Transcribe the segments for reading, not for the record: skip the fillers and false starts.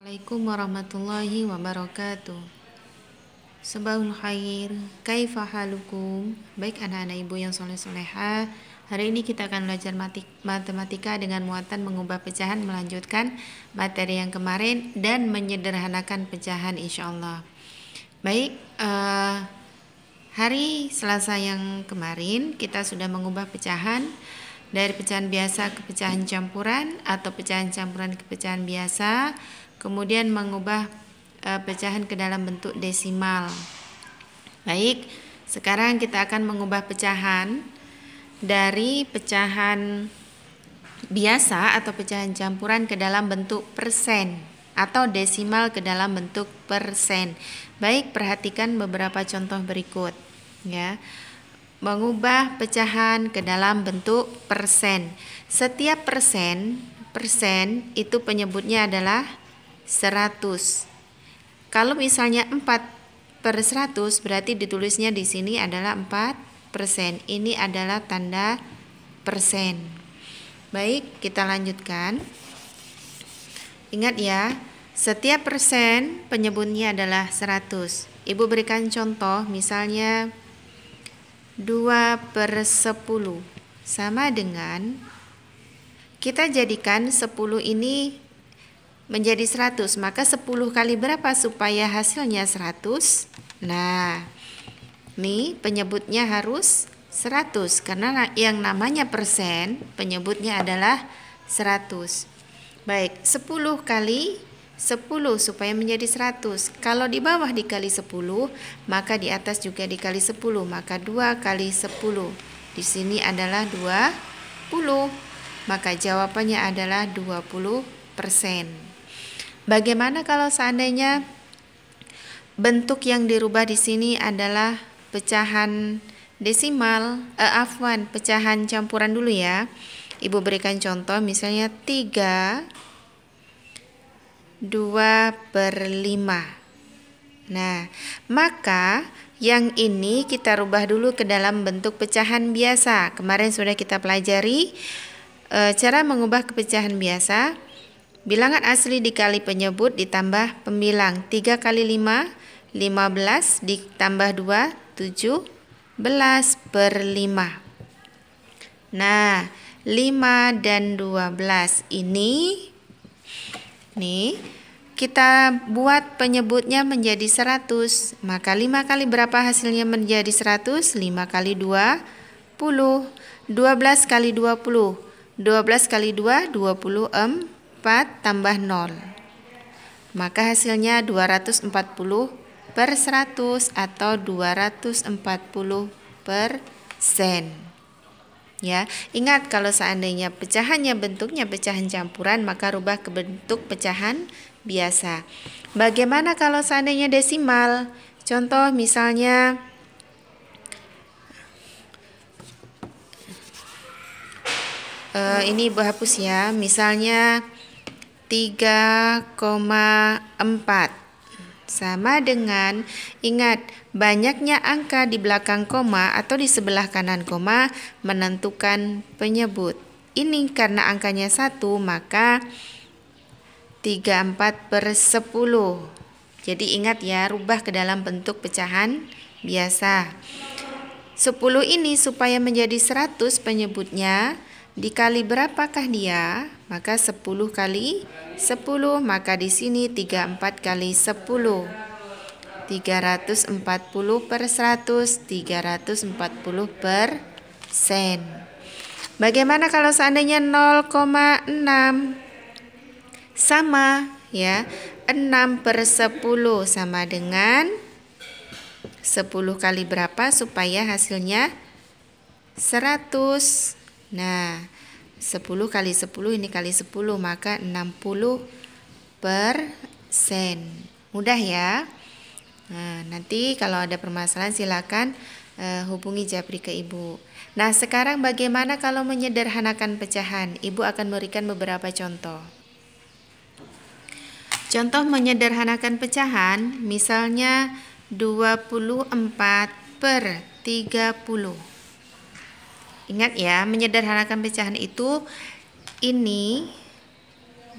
Assalamualaikum warahmatullahi wabarakatuh. Sabahul khair, kaifa halukum? Baik anak-anak ibu yang soleh-soleha, hari ini kita akan belajar matematika dengan muatan mengubah pecahan, melanjutkan materi yang kemarin dan menyederhanakan pecahan insyaallah. Baik, hari Selasa yang kemarin kita sudah mengubah pecahan dari pecahan biasa ke pecahan campuran atau pecahan campuran ke pecahan biasa, kemudian mengubah pecahan ke dalam bentuk desimal. Baik, sekarang kita akan mengubah pecahan dari pecahan biasa atau pecahan campuran ke dalam bentuk persen atau desimal ke dalam bentuk persen. Baik, perhatikan beberapa contoh berikut ya. Mengubah pecahan ke dalam bentuk persen. Setiap persen itu penyebutnya adalah 100. Kalau misalnya 4/100 berarti ditulisnya di sini adalah 4%. Ini adalah tanda persen. Baik, kita lanjutkan. Ingat ya, setiap persen penyebutnya adalah 100. Ibu berikan contoh, misalnya 2/10 sama dengan, kita jadikan 10 ini menjadi 100, maka 10 kali berapa supaya hasilnya 100? Nah, nih penyebutnya harus 100 karena yang namanya persen penyebutnya adalah 100. Baik, 10 kali 10 supaya menjadi 100. Kalau di bawah dikali 10, maka di atas juga dikali 10, maka 2 kali 10. Di sini adalah 20. Maka jawabannya adalah 20%. Bagaimana kalau seandainya bentuk yang dirubah di sini adalah pecahan desimal, pecahan campuran dulu ya. Ibu berikan contoh, misalnya 2/5. Nah, maka yang ini kita rubah dulu ke dalam bentuk pecahan biasa. Kemarin sudah kita pelajari cara mengubah ke pecahan biasa. Bilangan asli dikali penyebut ditambah pembilang. 3 kali 5, 15 ditambah 2, 17/5. Nah, 5 dan 12 ini nih kita buat penyebutnya menjadi 100. Maka 5 kali berapa hasilnya menjadi 100? 5 kali 2, 10. 12 kali 20. 12 kali 2, 24 tambah 0. Maka hasilnya 240/100 atau 240%. Ya, ingat kalau seandainya pecahannya bentuknya pecahan campuran, maka rubah ke bentuk pecahan biasa. Bagaimana kalau seandainya desimal? Contoh misalnya ini Ibu hapus ya. Misalnya 3,4 sama dengan, ingat, banyaknya angka di belakang koma atau di sebelah kanan koma menentukan penyebut. Ini karena angkanya 1, maka 34/10. Jadi ingat ya, rubah ke dalam bentuk pecahan biasa. 10 ini supaya menjadi 100 penyebutnya, dikali berapakah dia? Maka 10 kali 10, maka di sini 34 kali 10. 340/100, 340%. Bagaimana kalau seandainya 0,6? Sama ya, 6/10 sama dengan 10 kali berapa supaya hasilnya 100. Nah, 10 kali 10 ini kali 10, maka 60%. Mudah ya. Nah, nanti kalau ada permasalahan silakan hubungi Japri ke Ibu. Nah, sekarang bagaimana kalau menyederhanakan pecahan? Ibu akan memberikan beberapa contoh. Contoh menyederhanakan pecahan, misalnya 24/30. Ingat ya, menyederhanakan pecahan itu ini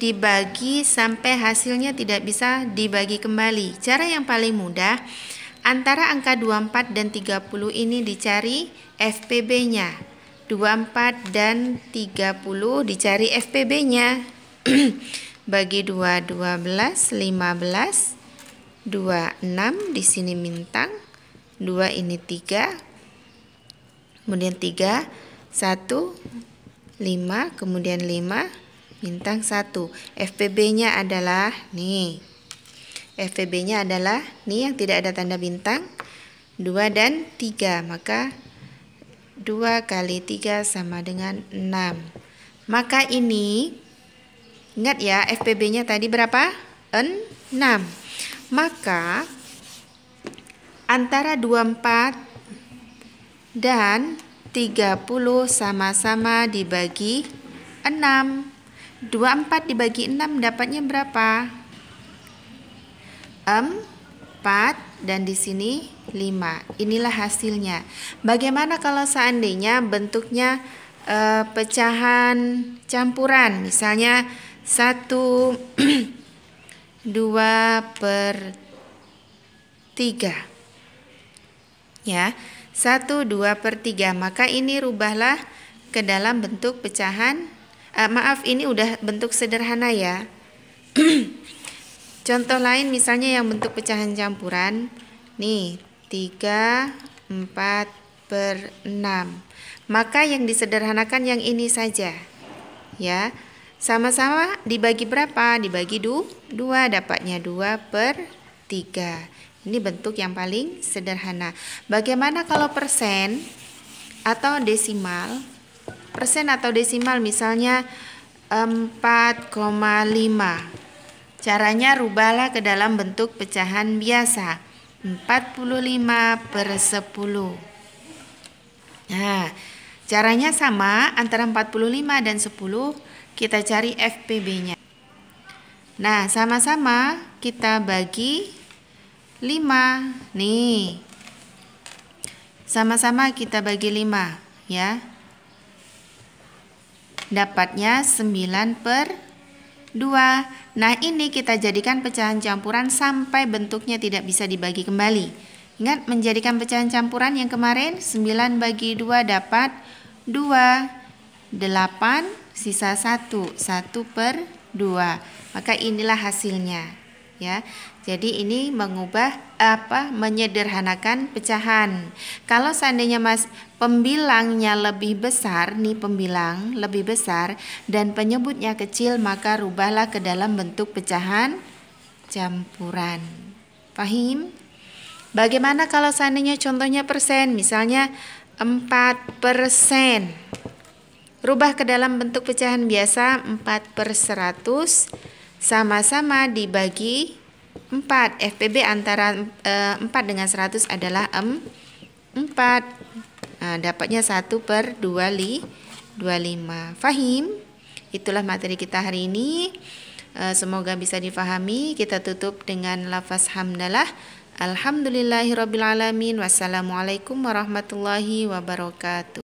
dibagi sampai hasilnya tidak bisa dibagi kembali. Cara yang paling mudah, antara angka 24 dan 30 ini dicari FPB-nya. 24 dan 30 dicari FPB-nya. Bagi 2, 12, 15, 26, di sini bintang, 2 ini 3, kemudian 3, 1, 5, kemudian 5, bintang 1. FPB-nya adalah nih. FPB-nya adalah nih yang tidak ada tanda bintang, 2 dan 3. Maka 2 kali 3 sama dengan 6. Maka ini, ingat ya, FPB-nya tadi berapa? 6. Maka antara 24 dan 30 sama-sama dibagi 6. 24 dibagi 6 dapatnya berapa? 4, dan di sini 5. Inilah hasilnya. Bagaimana kalau seandainya bentuknya pecahan campuran? Misalnya 1, 2 per 3. Ya, 1, 2 per 3. Maka ini rubahlah ke dalam bentuk pecahan. Ini udah bentuk sederhana ya. Contoh lain misalnya yang bentuk pecahan campuran. Nih, 3, 4 per 6. Maka yang disederhanakan yang ini saja. Ya, sama-sama dibagi berapa? Dibagi 2, dapatnya 2 per 3. Ini bentuk yang paling sederhana. Bagaimana kalau persen atau desimal? Persen atau desimal misalnya 4,5. Caranya rubahlah ke dalam bentuk pecahan biasa. 45 per 10. Nah, caranya sama, antara 45 dan 10 kita cari FPB-nya. Nah, sama-sama kita bagi 5. Nih, sama-sama kita bagi 5 ya. Dapatnya 9 per 2. Nah, ini kita jadikan pecahan campuran sampai bentuknya tidak bisa dibagi kembali. Ingat menjadikan pecahan campuran yang kemarin, 9 bagi 2 dapat 2. 8 sisa 1. 1 per 2. Maka inilah hasilnya ya. Jadi ini menyederhanakan pecahan. Kalau seandainya pembilangnya lebih besar, nih pembilang lebih besar dan penyebutnya kecil, maka rubahlah ke dalam bentuk pecahan campuran. Paham? Bagaimana kalau seandainya contohnya persen, misalnya 4%. Rubah ke dalam bentuk pecahan biasa, 4 per 100 sama-sama dibagi 4. FPB antara 4 dengan 100 adalah 4. Nah, dapatnya 1 per 25. Fahim? Itulah materi kita hari ini. Semoga bisa difahami. Kita tutup dengan lafaz hamdalah. Alhamdulillahirabbil alamin. Wassalamualaikum warahmatullahi wabarakatuh.